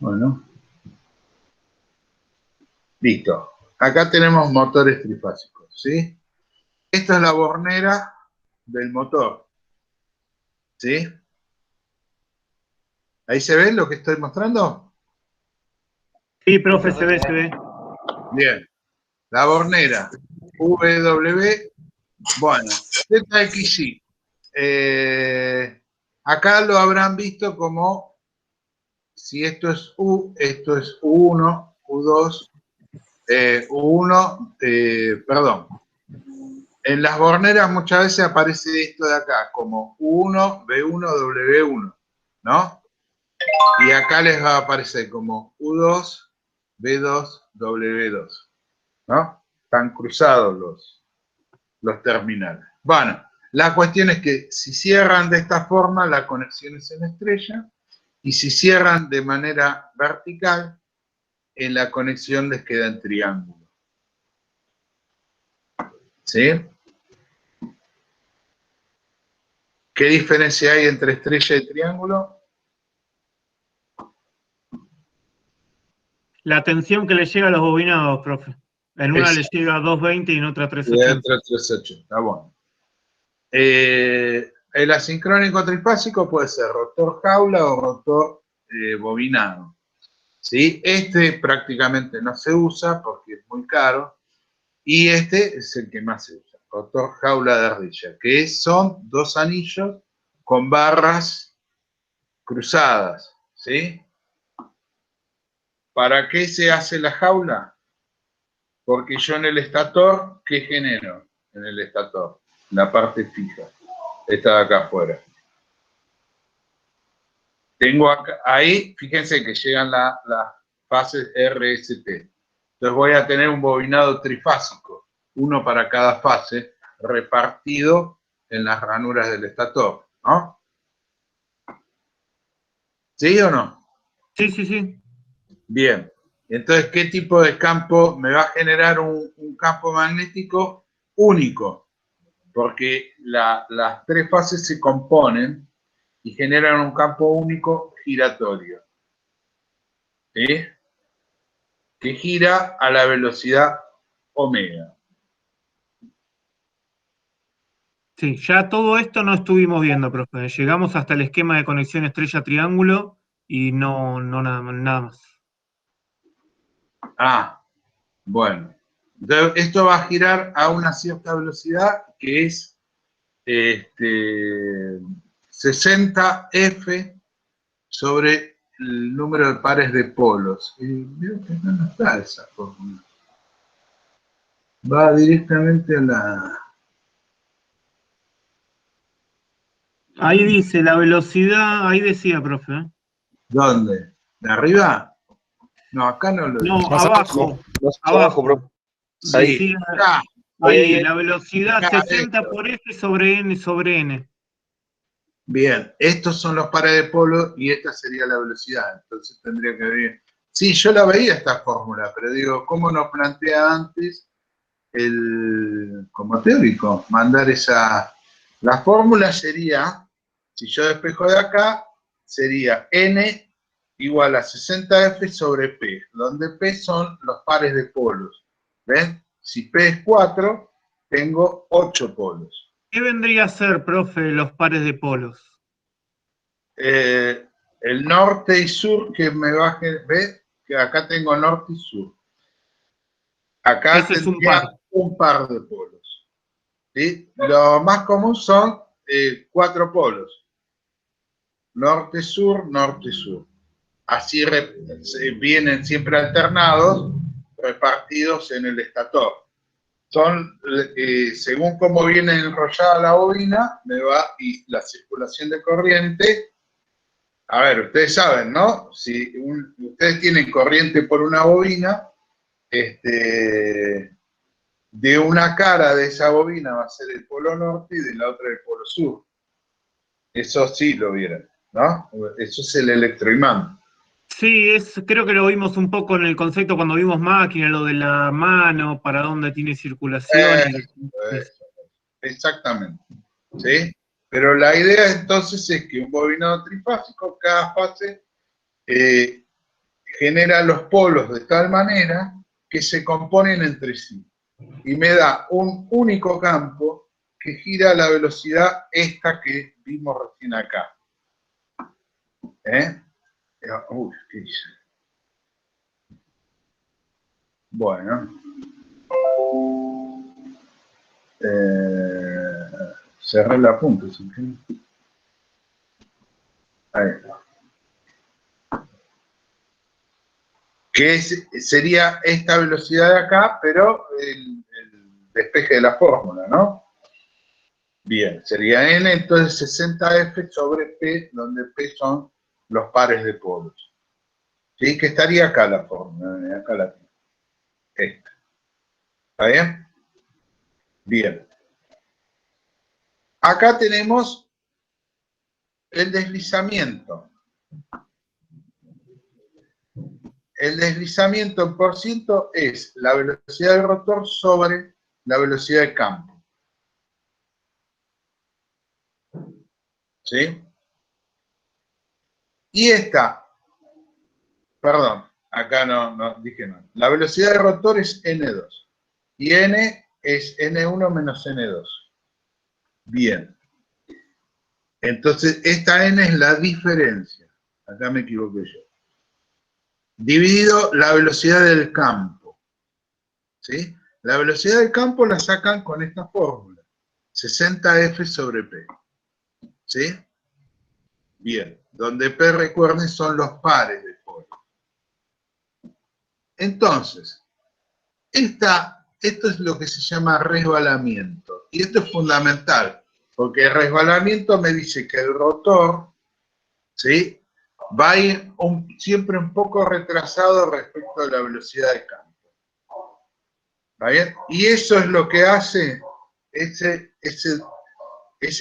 Bueno, listo. Acá tenemos motores trifásicos, ¿sí? Esta es la bornera del motor, ¿sí? ¿Ahí se ve lo que estoy mostrando? Sí, profe, se ve, se ve. Bien. La bornera VW, bueno, ZXY. Acá lo habrán visto como, si esto es U, esto es U1, U2, U1, perdón. En las borneras muchas veces aparece esto de acá, como U1, B1, W1, ¿no? Y acá les va a aparecer como U2, B2, W2, ¿no? Están cruzados los terminales. Bueno, la cuestión es que si cierran de esta forma, la conexión es en estrella, y si cierran de manera vertical, en la conexión les queda en triángulo. ¿Sí? ¿Qué diferencia hay entre estrella y triángulo? La tensión que le llega a los bobinados, profe. En una le llega a 220 y en otra a 380. 380, está bueno. El asincrónico trifásico puede ser rotor jaula o rotor bobinado. ¿Sí? Este prácticamente no se usa porque es muy caro. Y este es el que más se usa, rotor jaula de ardilla, que son dos anillos con barras cruzadas. ¿Sí? ¿Para qué se hace la jaula? Porque yo en el estator, ¿qué genero? En el estator, la parte fija, esta de acá afuera. Tengo acá, ahí, fíjense que llegan las fases RST. Entonces voy a tener un bobinado trifásico, uno para cada fase, repartido en las ranuras del estator, ¿no? ¿Sí o no? Sí, sí, sí. Bien. Entonces, ¿qué tipo de campo me va a generar un campo magnético único? Porque las tres fases se componen y generan un campo único giratorio, ¿sí? Que gira a la velocidad omega. Sí, ya todo esto no estuvimos viendo, profe. Llegamos hasta el esquema de conexión estrella-triángulo y no nada más. Ah, bueno. Entonces, esto va a girar a una cierta velocidad que es 60F sobre el número de pares de polos. Y veo que no está esa fórmula. Va directamente a la... Ahí dice la velocidad, ahí decía, profe. ¿Dónde? ¿De arriba? No, acá no lo dice. No, abajo. Más abajo, Abajo. bro. Ahí. Decía Acá, ahí, la velocidad acá, 60 esto. por F sobre N sobre N. Bien, estos son los pares de polo y esta sería la velocidad. Entonces tendría que venir. Sí, yo la veía esta fórmula, pero digo, ¿cómo nos plantea antes como teórico, mandar esa... La fórmula sería, si yo despejo de acá, sería N igual a 60F sobre P, donde P son los pares de polos. ¿Ven? Si P es 4, tengo 8 polos. ¿Qué vendría a ser, profe, los pares de polos? El norte y sur que me baje, ¿ves? Que acá tengo norte y sur. Acá Ese es un tendría par. un par de polos. ¿Sí? Lo más común son 4 polos. Norte-sur, norte-sur. Así vienen siempre alternados, repartidos en el estator. Son, según cómo viene enrollada la bobina, y la circulación de corriente. A ver, ustedes saben, ¿no? Si ustedes tienen corriente por una bobina, de una cara de esa bobina va a ser el polo norte y de la otra el polo sur. Eso sí lo vieron, ¿no? Eso es el electroimán. Sí, creo que lo vimos un poco en el concepto cuando vimos máquina, lo de la mano, para dónde tiene circulación. Exactamente. ¿Sí? Pero la idea entonces es que un bobinado trifásico, cada fase genera los polos de tal manera que se componen entre sí. Y me da un único campo que gira a la velocidad esta que vimos recién acá. Uy, ¿qué hice? Bueno. Cerré la punta. ¿Sí? Ahí está. Que sería esta velocidad de acá, pero el despeje de la fórmula, ¿no? Bien, sería N, entonces 60F sobre P, donde P son los pares de polos. ¿Sí? Que estaría acá la fórmula, acá la tengo. Esta. ¿Está bien? Bien. Acá tenemos el deslizamiento. El deslizamiento en por ciento es la velocidad del rotor sobre la velocidad de campo. ¿Sí? Y esta, perdón, acá no dije no. La velocidad del rotor es N2. Y N es N1 menos N2. Bien. Entonces, esta N es la diferencia. Acá me equivoqué yo. Dividido la velocidad del campo. ¿Sí? La velocidad del campo la sacan con esta fórmula. 60F sobre P. ¿Sí? Bien. Donde P, recuerden, son los pares de polos. Entonces, esto es lo que se llama resbalamiento. Y esto es fundamental, porque el resbalamiento me dice que el rotor, ¿sí?, va a ir siempre un poco retrasado respecto a la velocidad de campo. ¿Está bien? Y eso es lo que hace ese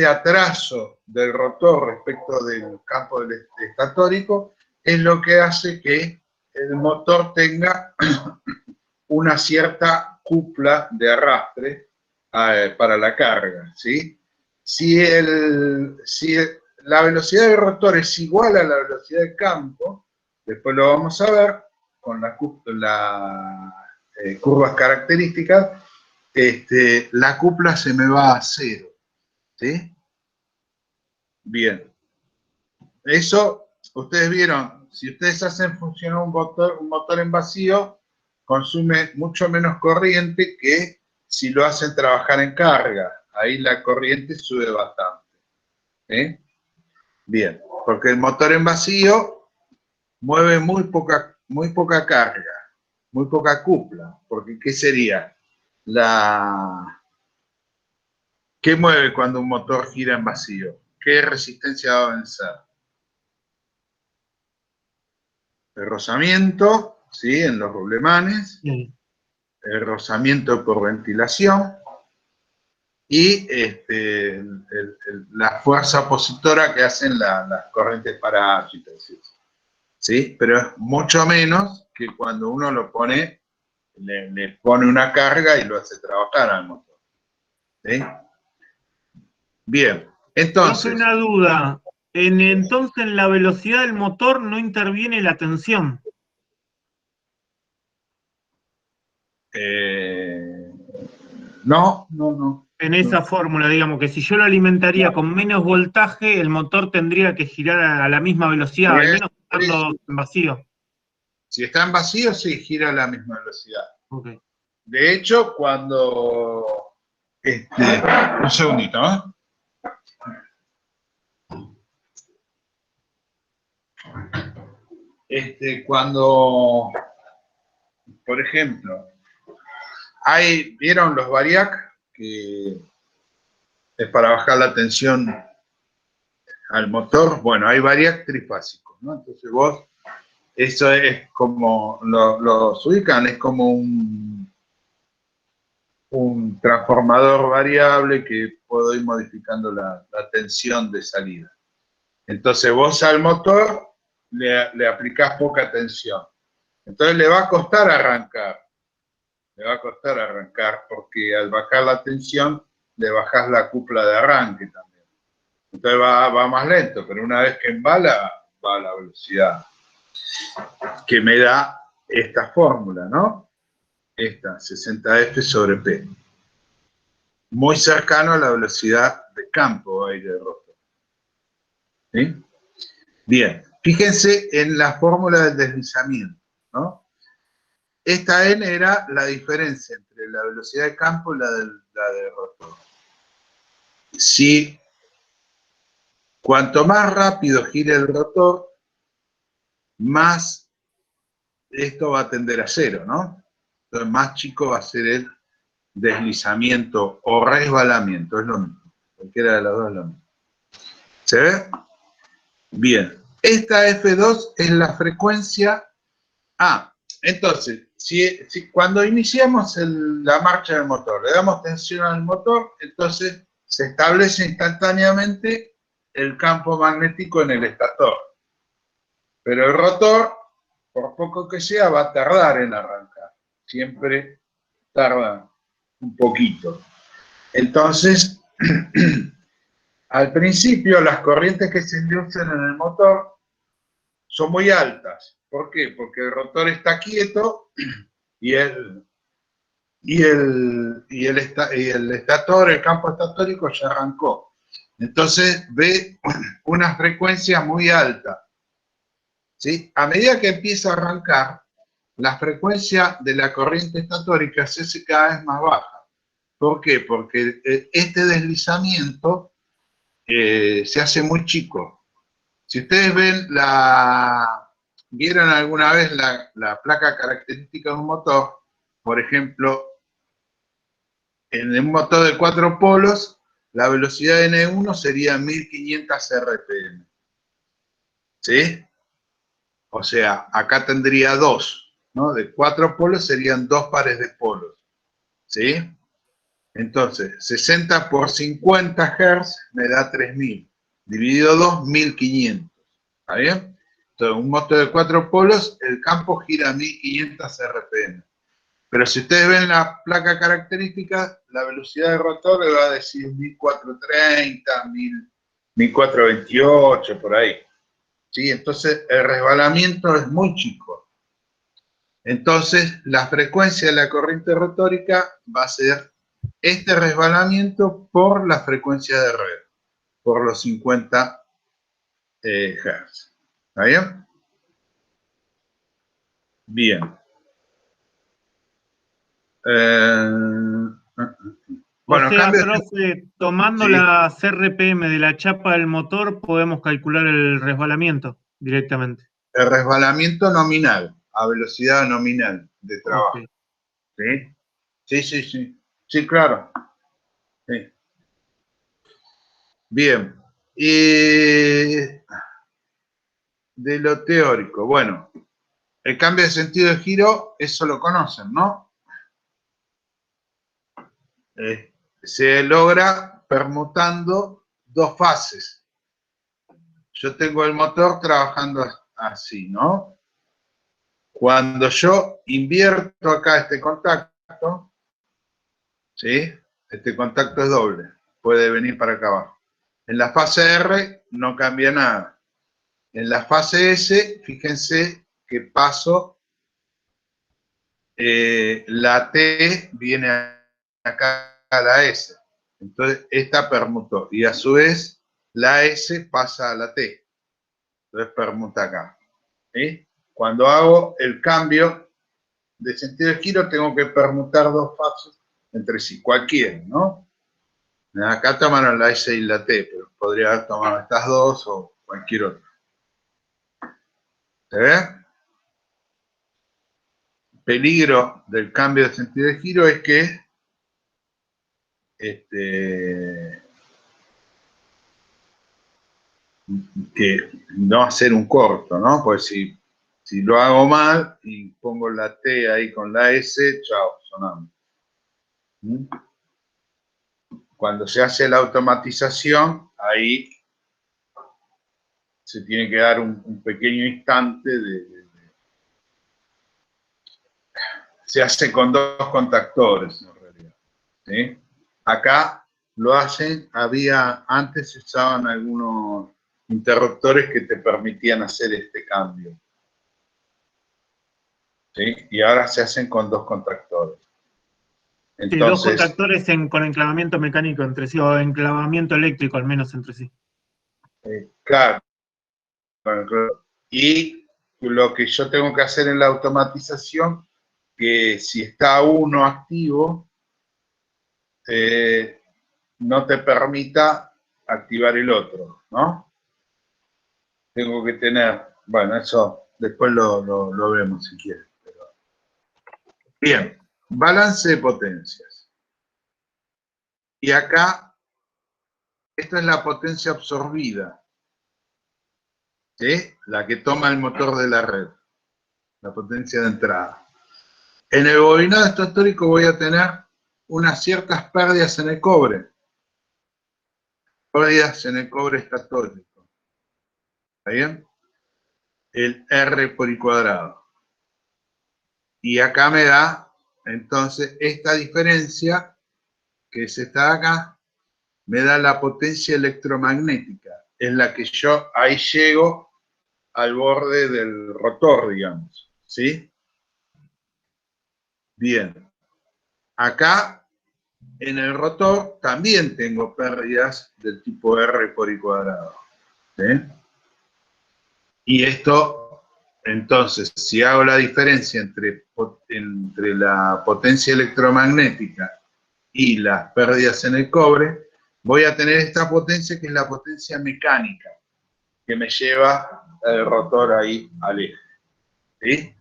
atraso del rotor respecto del campo estatórico, es lo que hace que el motor tenga una cierta cupla de arrastre para la carga, ¿sí? Si la velocidad del rotor es igual a la velocidad del campo, después lo vamos a ver con las curvas características, la cupla se me va a cero, ¿sí? Bien. Eso, ustedes vieron, si ustedes hacen funcionar un motor en vacío, consume mucho menos corriente que si lo hacen trabajar en carga. Ahí la corriente sube bastante. ¿Eh? Bien, porque el motor en vacío mueve muy poca carga, muy poca cupla. Porque ¿qué sería? ¿Qué mueve cuando un motor gira en vacío? ¿Qué resistencia va a vencer? El rozamiento, ¿sí?, en los rublemanes. Sí. El rozamiento por ventilación y la fuerza opositora que hacen las corrientes parásitas, ¿sí? Pero es mucho menos que cuando uno lo pone, le pone una carga y lo hace trabajar al motor, ¿sí? Bien, entonces... Profe, una duda. Entonces, en la velocidad del motor no interviene la tensión. No. En esa fórmula, digamos que si yo lo alimentaría con menos voltaje, el motor tendría que girar a la misma velocidad, al menos estando en vacío. Si está en vacío, sí, gira a la misma velocidad. Okay. De hecho, cuando... un segundito, ¿eh? Cuando, por ejemplo, ¿vieron los variac? Que es para bajar la tensión al motor. Bueno, hay variac trifásicos, ¿no? Entonces vos, eso es como, los ubican, es como un transformador variable que puedo ir modificando la tensión de salida. Entonces vos al motor le aplicás poca tensión. Entonces le va a costar arrancar. Le va a costar arrancar porque al bajar la tensión le bajás la cupla de arranque también. Entonces va más lento, pero una vez que embala, va a la velocidad. que me da esta fórmula, ¿no? Esta, 60F sobre P. Muy cercano a la velocidad de campo aire de rotor. ¿Sí? Bien, fíjense en la fórmula del deslizamiento, ¿no? Esta N era la diferencia entre la velocidad de campo y la de rotor. Si cuanto más rápido gire el rotor, más esto va a tender a cero, ¿no? Entonces más chico va a ser el deslizamiento o resbalamiento, es lo mismo. Cualquiera de las dos es lo mismo. ¿Se ve? Bien. Esta F2 es la frecuencia. Entonces, cuando iniciamos la marcha del motor, le damos tensión al motor, entonces se establece instantáneamente el campo magnético en el estator. Pero el rotor, por poco que sea, va a tardar en arrancar. Siempre tarda un poquito. Entonces, al principio las corrientes que se inducen en el motor son muy altas. ¿Por qué? Porque el rotor está quieto y el estator, el campo estatórico ya arrancó. Entonces ve una frecuencia muy alta. ¿Sí? A medida que empieza a arrancar, la frecuencia de la corriente estatórica se hace cada vez más baja. ¿Por qué? Porque este deslizamiento se hace muy chico. Si ustedes vieron alguna vez la placa característica de un motor, por ejemplo, en un motor de 4 polos, la velocidad de N1 sería 1500 RPM. ¿Sí? O sea, acá tendría 2, ¿no? De 4 polos serían 2 pares de polos. ¿Sí? Entonces, 60 por 50 Hz me da 3000. Dividido 2, 1500. ¿Está bien? Entonces, un motor de 4 polos, el campo gira a 1500 RPM. Pero si ustedes ven la placa característica, la velocidad del rotor le va a decir 1430, 1428, por ahí. ¿Sí? Entonces, el resbalamiento es muy chico. Entonces, la frecuencia de la corriente rotórica va a ser este resbalamiento por la frecuencia de red, por los 50 Hz. ¿Está bien? Bien. Bueno, O sea, profe, tomando sí, las RPM de la chapa del motor, podemos calcular el resbalamiento directamente. el resbalamiento nominal, a velocidad nominal de trabajo. Okay. ¿Sí? Sí, sí, sí. Sí, claro. Sí. Bien. De lo teórico, bueno, el cambio de sentido de giro, eso lo conocen, ¿no? Se logra permutando dos fases. Yo tengo el motor trabajando así, ¿no? Cuando yo invierto acá este contacto, ¿sí? Este contacto es doble, puede venir para acá abajo. En la fase R no cambia nada. En la fase S, fíjense que paso, la T viene acá a la S. Entonces, esta permutó. Y a su vez, la S pasa a la T. Entonces, permuta acá. ¿Sí? Cuando hago el cambio de sentido de giro, tengo que permutar dos fases entre sí, cualquiera, ¿no? Acá tomaron la S y la T, pero podría haber tomado estas dos o cualquier otra. ¿Se ve? El peligro del cambio de sentido de giro es que no hacer un corto, ¿no? Pues si lo hago mal y pongo la T ahí con la S, chao, sonamos. ¿Mm? Cuando se hace la automatización, ahí se tiene que dar un pequeño instante se hace con dos contactores, en realidad. ¿Sí? Acá lo hacen, antes se usaban algunos interruptores que te permitían hacer este cambio. ¿sí? Y ahora se hacen con 2 contactores. Sí, 2 Entonces, contactores con enclavamiento mecánico entre sí, o enclavamiento eléctrico al menos entre sí. claro, y lo que yo tengo que hacer en la automatización, que si está uno activo, no te permita activar el otro, ¿no? Tengo que tener, bueno, eso después lo vemos si quieres. Bien, balance de potencias. Y acá, esta es la potencia absorbida, ¿sí? La que toma el motor de la red, la potencia de entrada. En el bobinado estatórico voy a tener unas ciertas pérdidas en el cobre. Pérdidas en el cobre estatórico. ¿Está bien? El R por I cuadrado. Y acá me da, entonces, esta diferencia, que es esta de acá, me da la potencia electromagnética. Es la que yo ahí llego al borde del rotor, digamos. ¿Sí? Bien. Acá, en el rotor, también tengo pérdidas del tipo R por I cuadrado. ¿Sí? Y esto, entonces, si hago la diferencia entre la potencia electromagnética y las pérdidas en el cobre, voy a tener esta potencia que es la potencia mecánica, que me lleva el rotor ahí al eje. ¿Sí?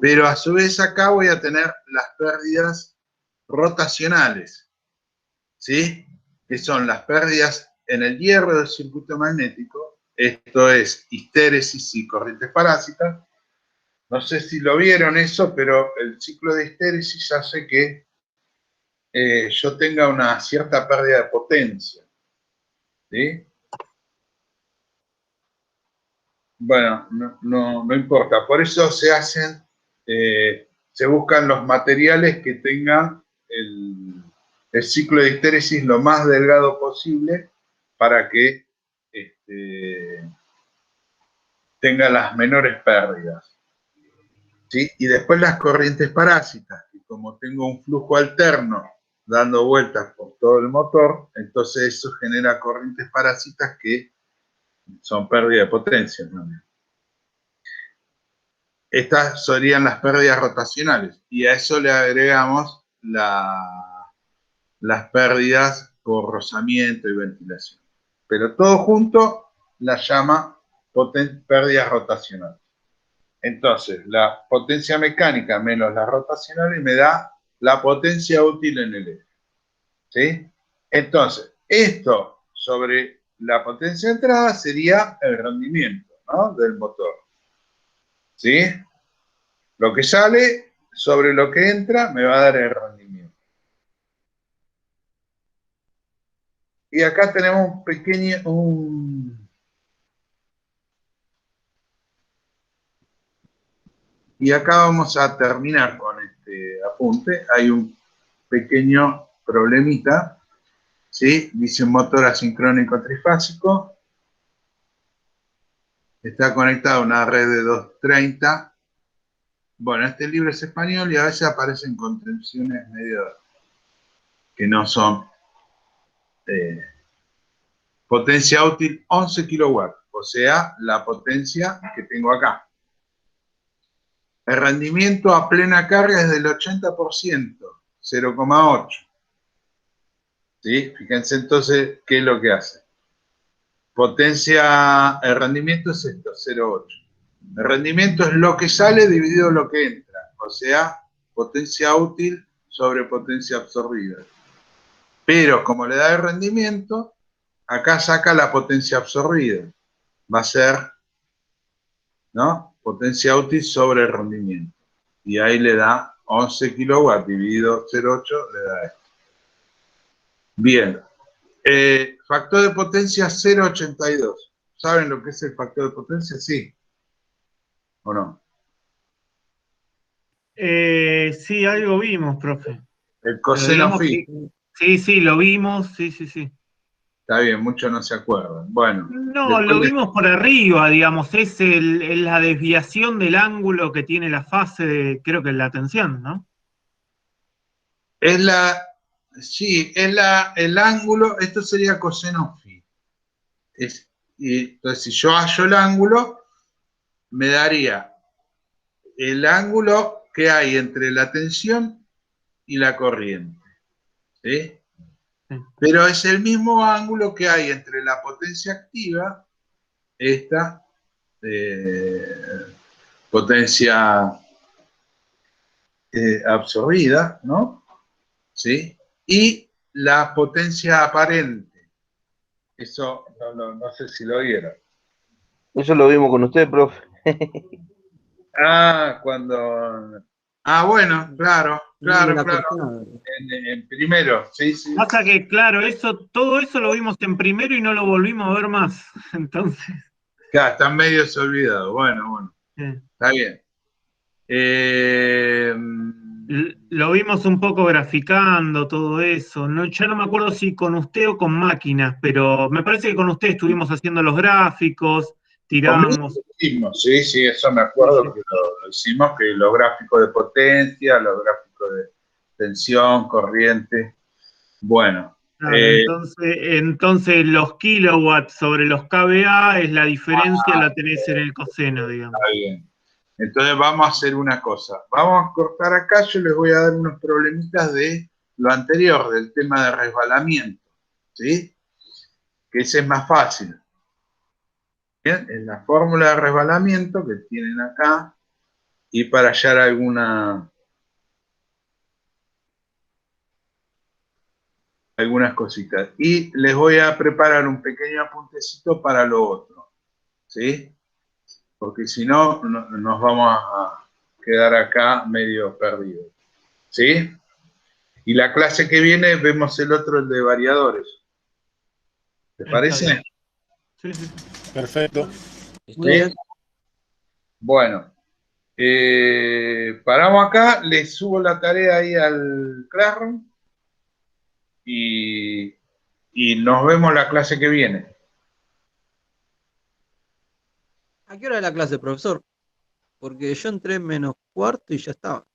Pero a su vez acá voy a tener las pérdidas rotacionales, ¿sí? Que son las pérdidas en el hierro del circuito magnético, esto es histéresis y corrientes parásitas. No sé si lo vieron eso, pero el ciclo de histéresis hace que yo tenga una cierta pérdida de potencia, ¿sí? Bueno, no importa. Por eso se hacen, se buscan los materiales que tengan el ciclo de histéresis lo más delgado posible para que tenga las menores pérdidas. ¿Sí? Y después las corrientes parásitas, que como tengo un flujo alterno dando vueltas por todo el motor, entonces eso genera corrientes parásitas que son pérdida de potencia también. Estas serían las pérdidas rotacionales y a eso le agregamos las pérdidas por rozamiento y ventilación. Pero todo junto la llama pérdidas rotacionales. Entonces, la potencia mecánica menos la rotacional y me da la potencia útil en el eje. ¿Sí? Entonces, esto sobre la potencia de entrada sería el rendimiento, ¿no? Del motor. ¿Sí? Lo que sale sobre lo que entra me va a dar el rendimiento. Y acá tenemos un pequeño, y acá vamos a terminar con este apunte. Hay un pequeño problemita, ¿sí? Dice un motor asincrónico trifásico. Está conectado a una red de 230. Bueno, este libro es español y a veces aparecen contenciones medio que no son. Potencia útil 11 kilowatts, o sea, la potencia que tengo acá. El rendimiento a plena carga es del 80%, 0,8. ¿Sí? Fíjense entonces qué es lo que hace. Potencia, el rendimiento es esto, 0,8. El rendimiento es lo que sale dividido lo que entra, o sea, potencia útil sobre potencia absorbida. Pero como le da el rendimiento, acá saca la potencia absorbida. Va a ser, ¿no? Potencia útil sobre el rendimiento. Y ahí le da 11 kilowatts dividido 0,8, le da esto. Bien. Factor de potencia 0,82. ¿Saben lo que es el factor de potencia? Sí. ¿O no? Sí, algo vimos, profe. El Pero coseno digamos phi. que sí, lo vimos, sí. Está bien, muchos no se acuerdan. Bueno, No, después lo vimos por arriba, digamos, es la desviación del ángulo que tiene la fase de, creo que es la tensión, ¿no? es la, sí, el ángulo, esto sería coseno phi. Y entonces, si yo hallo el ángulo, me daría el ángulo que hay entre la tensión y la corriente. ¿Sí? Sí. Pero es el mismo ángulo que hay entre la potencia activa, esta potencia absorbida, ¿no? ¿Sí? Y la potencia aparente. Eso no sé si lo vieron. Eso lo vimos con usted, profe. Ah, cuando... Ah, bueno, claro, No, de claro, la claro. cortada. En primero, sí, sí. Pasa que, claro, todo eso lo vimos en primero y no lo volvimos a ver más. Entonces, Claro, están medio olvidados. Bueno, está bien. Eh, lo vimos un poco graficando todo eso. No, ya no me acuerdo si con usted o con máquinas, pero me parece que con usted estuvimos haciendo los gráficos, conmigo tiramos. lo hicimos, sí, sí, eso me Sí, acuerdo sí. que lo hicimos, que los gráficos de potencia, los gráficos de tensión, corriente. Bueno, Claro, entonces los kilowatts sobre los kVA es la diferencia, la tenés en el coseno, digamos. está bien. Entonces vamos a hacer una cosa. Vamos a cortar acá, yo les voy a dar unos problemitas de lo anterior, del tema de resbalamiento, ¿sí? Que ese es más fácil. Bien, es la fórmula de resbalamiento que tienen acá y para hallar algunas cositas. Y les voy a preparar un pequeño apuntecito para lo otro, ¿sí? Porque si no, nos vamos a quedar acá medio perdidos, ¿sí? Y la clase que viene vemos el otro, el de variadores. ¿Te Está bien. parece? Sí, sí. Perfecto. Muy bien. Bueno, paramos acá, les subo la tarea ahí al Classroom y, y nos vemos la clase que viene. ¿A qué hora es la clase, profesor? Porque yo entré menos cuarto y ya estaba.